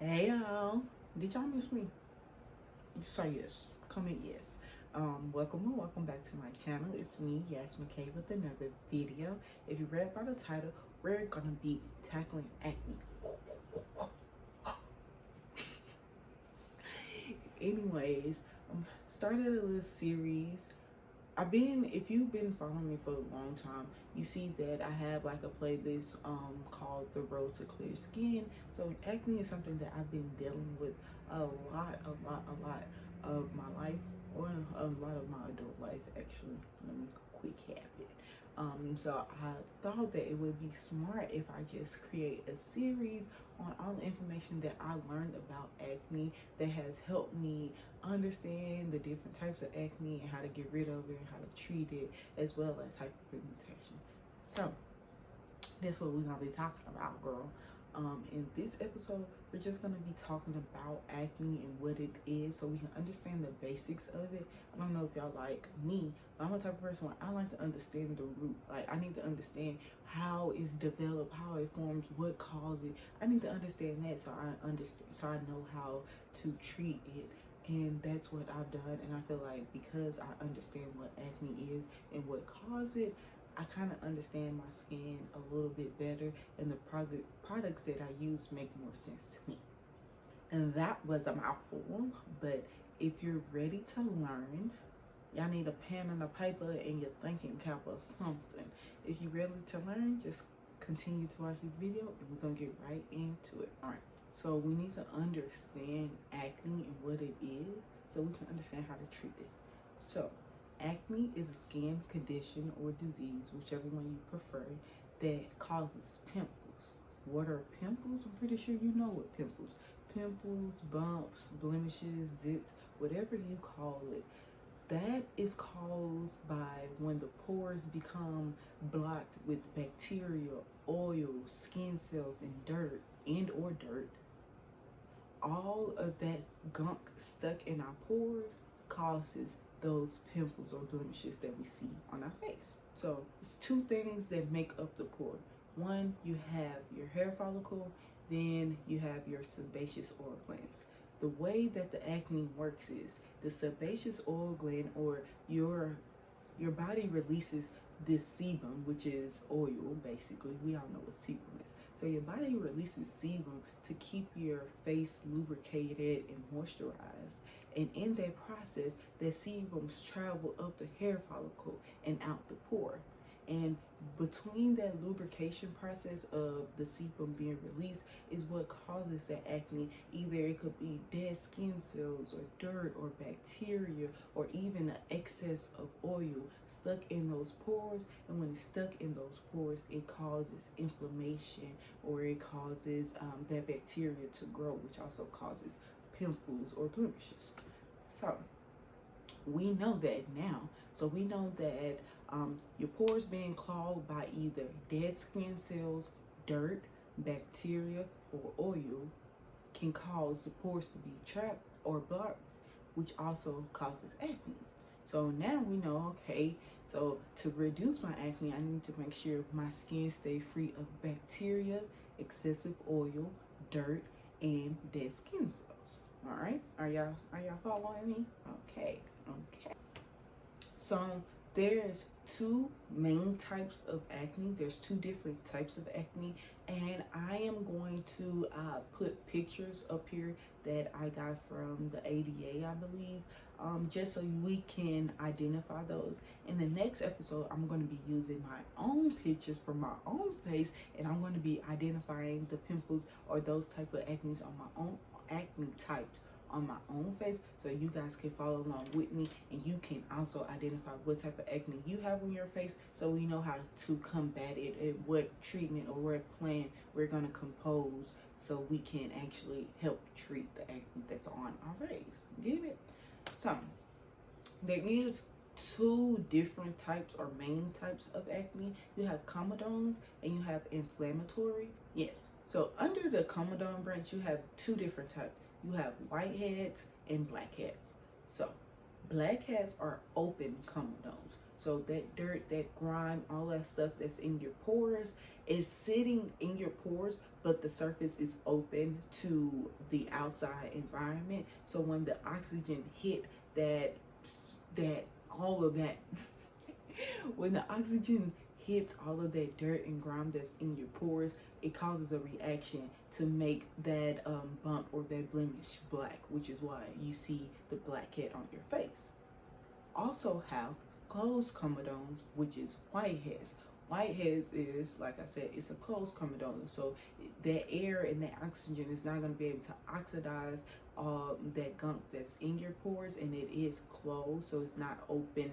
Hey y'all, did y'all miss me? Say yes, comment yes. Welcome back to my channel. It's me, Yes McKay, with another video. If you read by the title, we're gonna be tackling acne. Anyways, started a little series. If you've been following me for a long time, you see that I have like a playlist called The Road to Clear Skin. So acne is something that I've been dealing with a lot of my life, or a lot of my adult life actually. Let me quick cap it. So I thought that it would be smart if I just create a series on all the information that I learned about acne that has helped me understand the different types of acne and how to get rid of it and how to treat it, as well as hyperpigmentation. So that's what we're gonna be talking about, girl. In this episode, we're just gonna be talking about acne and what it is, so we can understand the basics of it. I don't know if y'all like me, but I'm the type of person where I like to understand the root. Like, I need to understand how it's developed, how it forms, what caused it. I need to understand that, so I know how to treat it. And that's what I've done. And I feel like because I understand what acne is and what caused it, I kind of understand my skin a little bit better, and the products that I use make more sense to me. And that was a mouthful, but if you're ready to learn, y'all need a pen and a paper and your thinking cap or something. If you're ready to learn, just continue to watch this video and we're gonna get right into it. All right, so we need to understand acne and what it is so we can understand how to treat it. So acne is a skin condition or disease, whichever one you prefer, that causes pimples. What are pimples? I'm pretty sure you know what pimples. Pimples, bumps, blemishes, zits, whatever you call it. That is caused by when the pores become blocked with bacteria, oil, skin cells, and dirt. All of that gunk stuck in our pores causes those pimples or blemishes that we see on our face. So it's two things that make up the pore. One, you have your hair follicle, then you have your sebaceous oil glands. The way that the acne works is the sebaceous oil gland, or your body releases this sebum, which is oil. Basically, we all know what sebum is. So your body releases sebum to keep your face lubricated and moisturized. And in that process, the sebums travel up the hair follicle and out the pore. And between that lubrication process of the sebum being released is what causes the acne. Either it could be dead skin cells or dirt or bacteria or even an excess of oil stuck in those pores. And when it's stuck in those pores, it causes inflammation, or it causes that bacteria to grow, which also causes pimples or blemishes. So we know that now. So we know that your pores being clogged by either dead skin cells, dirt, bacteria, or oil can cause the pores to be trapped or blocked, which also causes acne. So now we know, okay, so to reduce my acne, I need to make sure my skin stay free of bacteria, excessive oil, dirt, and dead skin cells. All right, are y'all following me? Okay. So there's two main types of acne. There's two different types of acne, and I am going to put pictures up here that I got from the ADA, I believe, just so we can identify those. In the next episode, I'm going to be using my own pictures from my own face, and I'm going to be identifying the pimples or those type of acne on my own acne types on my own face, so you guys can follow along with me, and you can also identify what type of acne you have on your face, so we know how to combat it and what treatment or what plan we're going to compose so we can actually help treat the acne that's on our face. Get it? So there is two different types or main types of acne. You have comedones and you have inflammatory. Yes. So under the comedone branch, you have two different types. You have whiteheads and blackheads. So blackheads are open comedones. So that dirt, that grime, all that stuff that's in your pores is sitting in your pores, but the surface is open to the outside environment. So when the oxygen hit that all of that when the oxygen hits all of that dirt and grime that's in your pores, it causes a reaction to make that bump or that blemish black, which is why you see the blackhead on your face. Also have closed comedones, which is whiteheads. Whiteheads is, like I said, it's a closed comedone. So that air and that oxygen is not going to be able to oxidize that gunk that's in your pores, and it is closed, so it's not open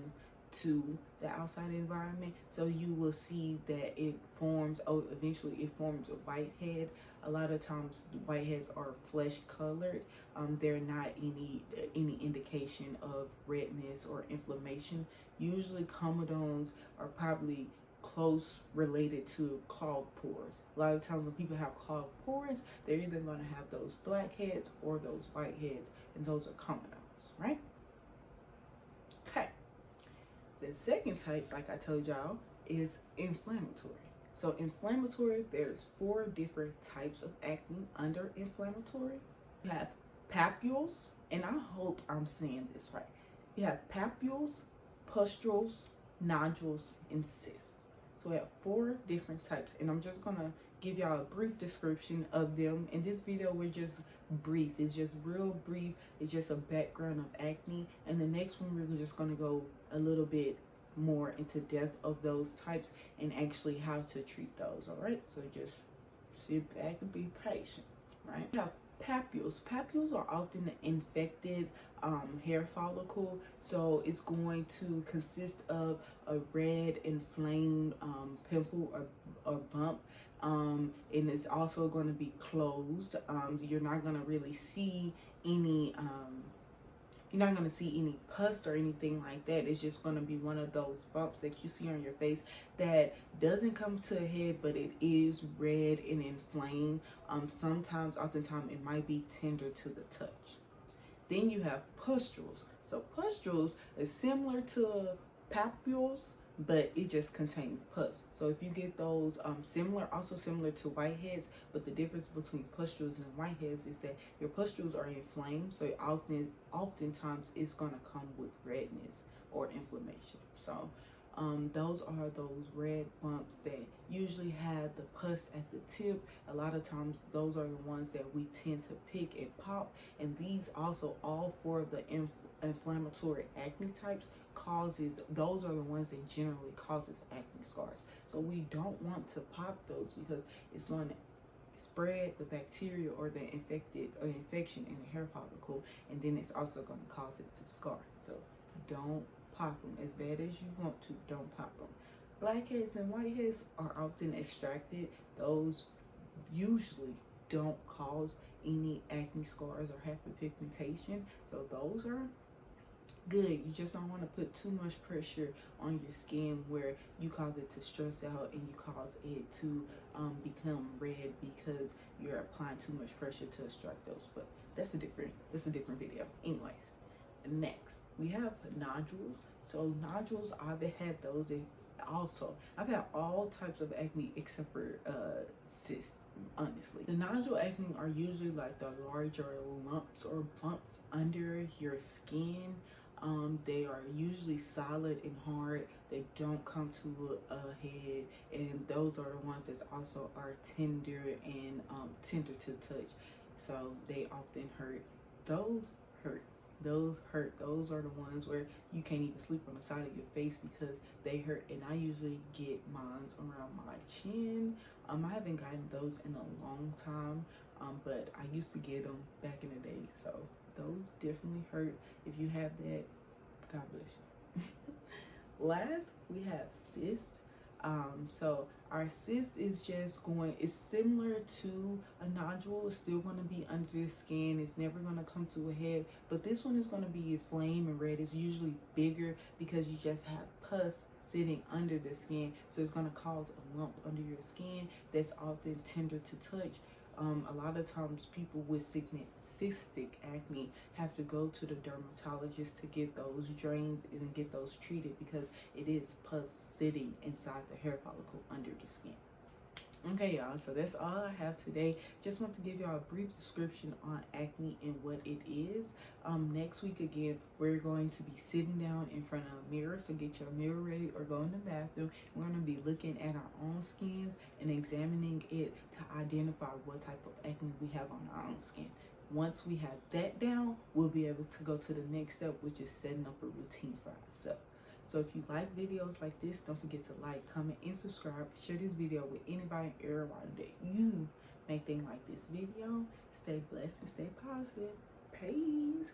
to the outside environment. So you will see that it forms, eventually it forms a whitehead. A lot of times whiteheads are flesh colored. They're not any indication of redness or inflammation. Usually comedones are probably close related to clogged pores. A lot of times when people have clogged pores, they're either going to have those blackheads or those whiteheads, and those are comedones, right? Okay. The second type, like I told y'all, is inflammatory. So inflammatory, there's 4 different types of acne under inflammatory. You have papules, and I hope I'm saying this right. You have papules, pustules, nodules, and cysts. So we have 4 different types, and I'm just gonna give y'all a brief description of them. In this video, we're just brief. It's just real brief. It's just a background of acne. And the next one, we're just gonna go a little bit more into depth of those types and actually how to treat those. All right, so just sit back and be patient. Right, we have papules. Papules are often an infected hair follicle, so it's going to consist of a red inflamed pimple or bump, and it's also going to be closed. You're not going to really see any you're not going to see any pus or anything like that. It's just going to be one of those bumps that you see on your face that doesn't come to a head, but it is red and inflamed. Oftentimes, it might be tender to the touch. Then you have pustules. So pustules is similar to papules, but it just contains pus. So if you get those also similar to whiteheads, but the difference between pustules and whiteheads is that your pustules are inflamed, so oftentimes it's going to come with redness or inflammation. So those are those red bumps that usually have the pus at the tip. A lot of times those are the ones that we tend to pick and pop, and these also, all 4 of the inflammatory acne types, those are the ones that generally causes acne scars. So we don't want to pop those because it's going to spread the bacteria or the infection in the hair follicle, and then it's also going to cause it to scar. So don't pop them. As bad as you want to, don't pop them. Blackheads and whiteheads are often extracted. Those usually don't cause any acne scars or hyperpigmentation, so those are good. You just don't want to put too much pressure on your skin where you cause it to stress out and you cause it to become red because you're applying too much pressure to extract those. But that's a different video. Anyways, next we have nodules. So nodules, I've had those also. I've had all types of acne except for cysts. Honestly, the nodule acne are usually like the larger lumps or bumps under your skin. They are usually solid and hard. They don't come to a head, and those are the ones that also are tender and tender to touch. So they often hurt. Those hurt. Those are the ones where you can't even sleep on the side of your face because they hurt. And I usually get mine around my chin. I haven't gotten those in a long time, but I used to get them back in the day. So those definitely hurt. If you have that, God bless you. Last, we have cyst. So our cyst is it's similar to a nodule. It's still going to be under the skin. It's never going to come to a head, but this one is going to be inflamed and red. It's usually bigger because you just have pus sitting under the skin, so it's going to cause a lump under your skin that's often tender to touch. A lot of times people with cystic acne have to go to the dermatologist to get those drained and get those treated because it is pus sitting inside the hair follicle under the skin. Okay, y'all, so that's all I have today. Just want to give y'all a brief description on acne and what it is. Next week, again, we're going to be sitting down in front of a mirror, so get your mirror ready or go in the bathroom. We're going to be looking at our own skins and examining it to identify what type of acne we have on our own skin. Once we have that down, we'll be able to go to the next step, which is setting up a routine for ourselves. So if you like videos like this, don't forget to like, comment, and subscribe. Share this video with anybody and everyone that you may think like this video. Stay blessed and stay positive. Peace.